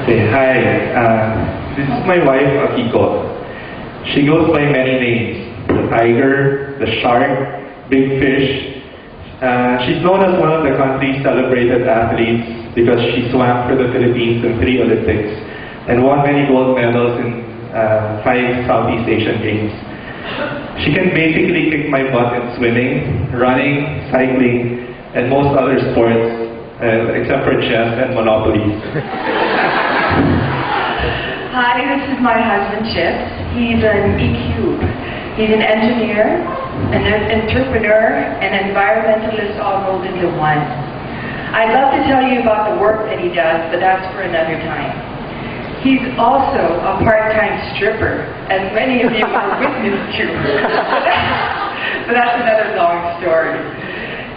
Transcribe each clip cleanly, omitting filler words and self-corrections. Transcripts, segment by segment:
Okay, hi. This is my wife, Akiko. She goes by many names. The tiger, the shark, big fish. She's known as one of the country's celebrated athletes because she swam for the Philippines in 3 Olympics and won many gold medals in 5 Southeast Asian Games. She can basically kick my butt in swimming, running, cycling, and most other sports, except for chess and Monopoly. Hi, this is my husband, Chips. He's an EQ. He's an engineer, an entrepreneur, and environmentalist all rolled into one. I'd love to tell you about the work that he does, but that's for another time. He's also a part-time stripper, as many of you are witness to. But that's another long story.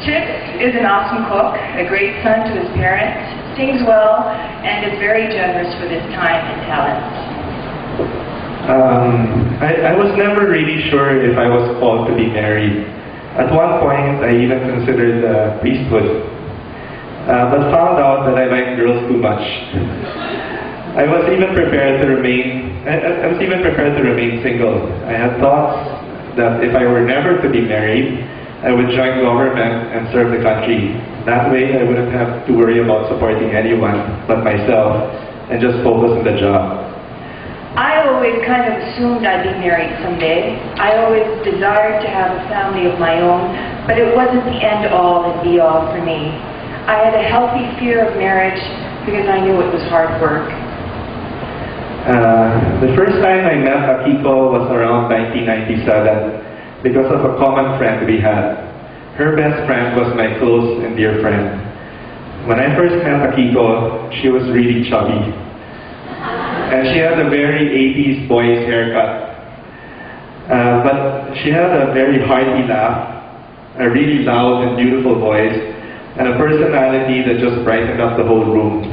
Chips is an awesome cook, a great son to his parents, sings well, and is very generous with his time and talent. I was never really sure if I was called to be married. At one point, I even considered priesthood, but found out that I like girls too much. I was even prepared to remain single. I had thoughts that if I were never to be married, I would join government and serve the country. That way, I wouldn't have to worry about supporting anyone but myself and just focus on the job. I always kind of assumed I'd be married someday. I always desired to have a family of my own, but it wasn't the end-all and be-all for me. I had a healthy fear of marriage because I knew it was hard work. The first time I met Akiko was around 1997 because of a common friend we had. Her best friend was my close and dear friend. When I first met Akiko, she was really chubby. And she had a very 80s boys haircut. But she had a very hearty laugh, a really loud and beautiful voice, and a personality that just brightened up the whole room.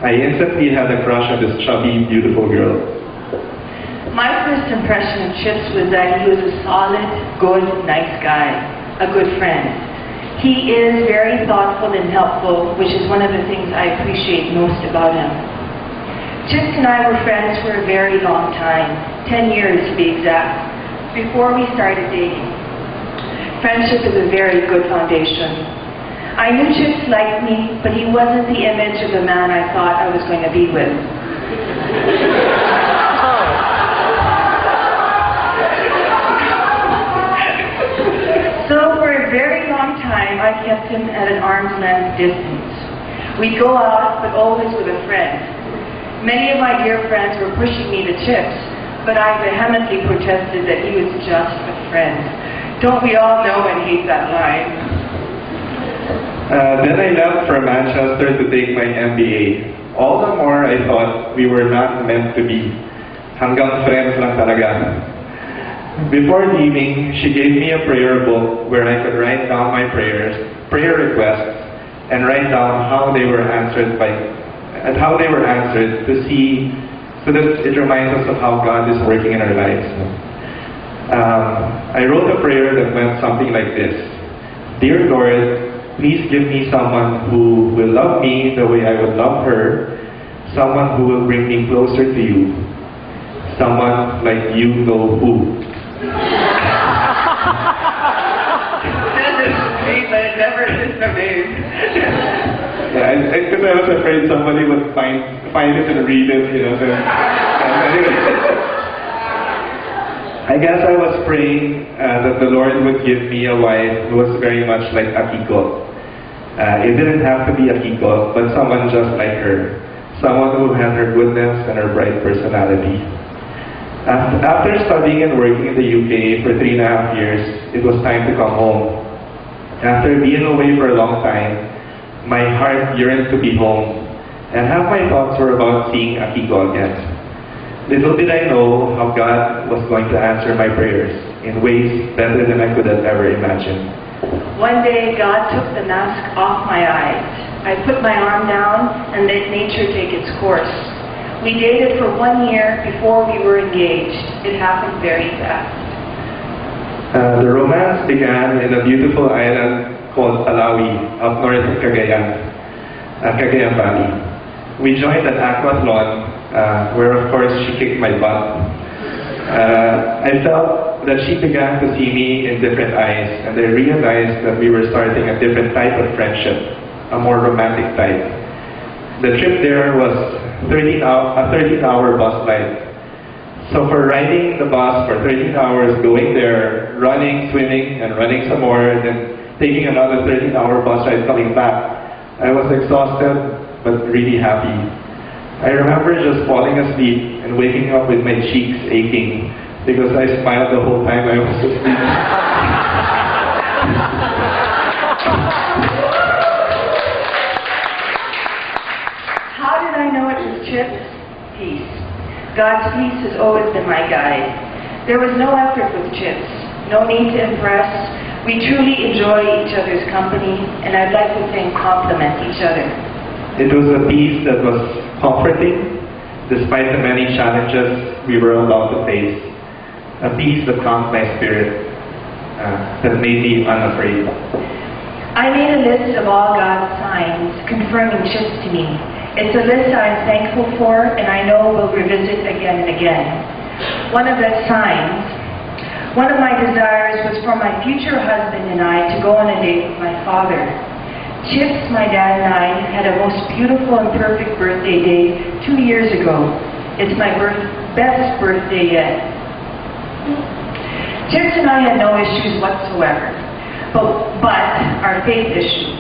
I instantly had a crush on this chubby, beautiful girl. My first impression of Chips was that he was a solid, good, nice guy, a good friend. He is very thoughtful and helpful, which is one of the things I appreciate most about him. Chips and I were friends for a very long time, 10 years to be exact, before we started dating. Friendship is a very good foundation. I knew Chips liked me, but he wasn't the image of the man I thought I was going to be with. So for a very long time, I kept him at an arm's length distance. We'd go out, but always with a friend. Many of my dear friends were pushing me to Chips, but I vehemently protested that he was just a friend. Don't we all know and hate that line? Then I left for Manchester to take my MBA. All the more I thought we were not meant to be. Hanggang friends lang talaga. Before leaving, she gave me a prayer book where I could write down my prayer requests, and write down how they were answered to see, so that it reminds us of how God is working in our lives. I wrote a prayer that went something like this: Dear Lord, please give me someone who will love me the way I would love her, someone who will bring me closer to you, someone like you know who. That is sweet, but it never is the name. Yeah, because I was afraid somebody would find it and read it, you know. So, anyway. I guess I was praying that the Lord would give me a wife who was very much like Akiko. It didn't have to be Akiko, but someone just like her. Someone who had her goodness and her bright personality. After studying and working in the UK for 3.5 years, it was time to come home. After being away for a long time, my heart yearned to be home, and half my thoughts were about seeing Akiko again. Little did I know how God was going to answer my prayers in ways better than I could have ever imagined. One day, God took the mask off my eyes. I put my arm down and let nature take its course. We dated for 1 year before we were engaged. It happened very fast. The romance began in a beautiful island called Alawi, up north of Cagayan Valley. we joined an aquathlon where of course she kicked my butt. I felt that she began to see me in different eyes, and I realized that we were starting a different type of friendship, a more romantic type. The trip there was a 13-hour bus ride. So for riding the bus for 13 hours, going there, running, swimming, and running some more, then taking another 13-hour bus ride coming back, I was exhausted but really happy. I remember just falling asleep and waking up with my cheeks aching because I smiled the whole time I was asleep. How did I know it was Chips? Peace. God's peace has always been my guide. There was no effort with Chips, no need to impress. We truly enjoy each other's company, and I'd like to think complement each other. It was a peace that was comforting, despite the many challenges we were allowed to face. A peace that calmed my spirit, that made me unafraid. I made a list of all God's signs confirming Chips to me. It's a list I'm thankful for, and I know we'll revisit again and again. One of my desires was for my future husband and I to go on a date with my father. Chips, my dad, and I had a most beautiful and perfect birthday day 2 years ago. It's my best birthday yet. Chips and I had no issues whatsoever, but our faith issue.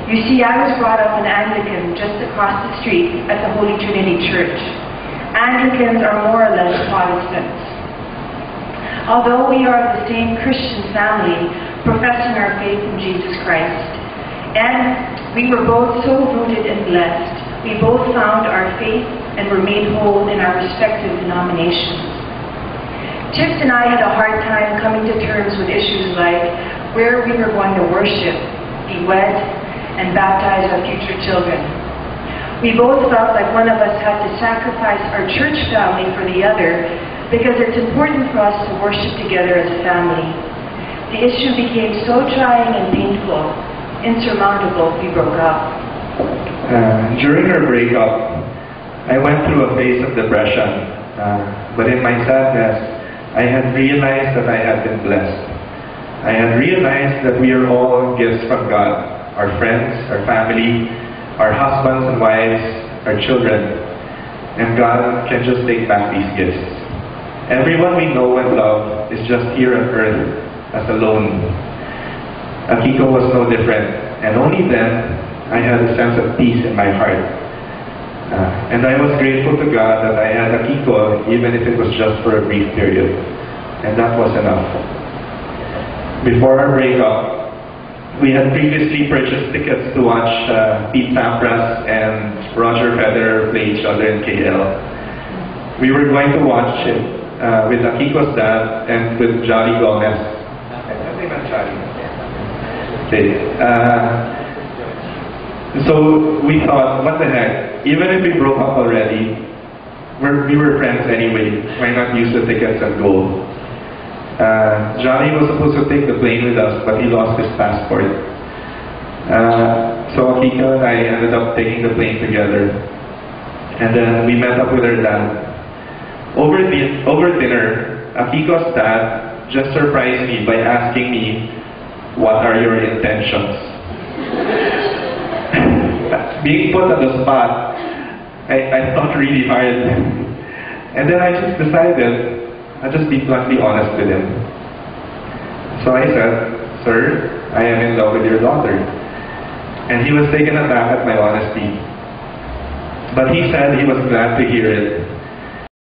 You see, I was brought up an Anglican just across the street at the Holy Trinity Church. Anglicans are more or less Protestants. Although we are the same Christian family, professing our faith in Jesus Christ, and we were both so rooted and blessed, we both found our faith and were made whole in our respective denominations. Chips and I had a hard time coming to terms with issues like where we were going to worship, be wed, and baptize our future children. We both felt like one of us had to sacrifice our church family for the other because it's important for us to worship together as a family. The issue became so trying and painful, insurmountable, we broke up. During our breakup, I went through a phase of depression, but in my sadness, I had realized that I had been blessed. I had realized that we are all gifts from God, our friends, our family, our husbands and wives, our children, and God can just take back these gifts. Everyone we know and love is just here on earth as alone. Akiko was no different, and only then I had a sense of peace in my heart. And I was grateful to God that I had Akiko, even if it was just for a brief period. And that was enough. Before our breakup, we had previously purchased tickets to watch Pete Sampras and Roger Federer play each other in KL. We were going to watch it with Akiko's dad and with Jolly Gomez. Okay. So we thought, what the heck, even if we broke up already, we were friends anyway, why not use the tickets and go? Johnny was supposed to take the plane with us, but he lost his passport. So Akiko and I ended up taking the plane together. And then we met up with her dad. Over dinner, Akiko's dad just surprised me by asking me, what are your intentions? Being put on the spot, I thought really hard. And then I just decided, I'll just be bluntly honest with him. So I said, sir, I am in love with your daughter. And he was taken aback at my honesty. But he said he was glad to hear it